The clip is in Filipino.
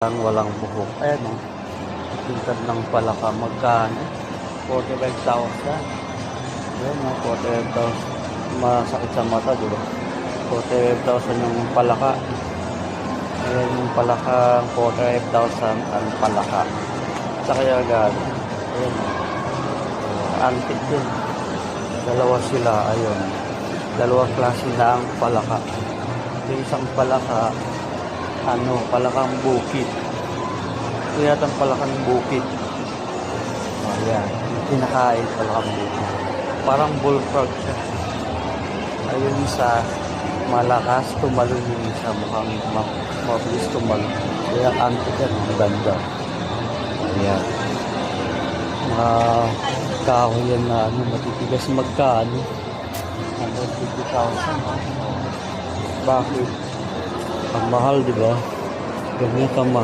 Ang walang buhok. Ayan o. Pintad ng palaka. Magkano? 45,000. Ayan o. 45,000. Masakit sa mata, diba? 45,000 yung palaka. Ayan yung palaka. 45,000 ang palaka. Sa kaya gano'n. Ayan o. Antik yun. Dalawa sila. Ayun. Dalawang klase na ang palaka. Yung isang palaka, palakang bukid. Ito yata ang palakang bukid. Ayan. Pinakain palakang bukid. Parang bullfrog siya. Ayun isa, malakas tumalon yung isa. Mukhang mabilis tumalon. Kaya antik yan. Ang ganda. Ayan. Mga kahoy yan na matitigas magkano. 150,000. Bakit? Ang mahal, di ba? Ganyan ang mahal.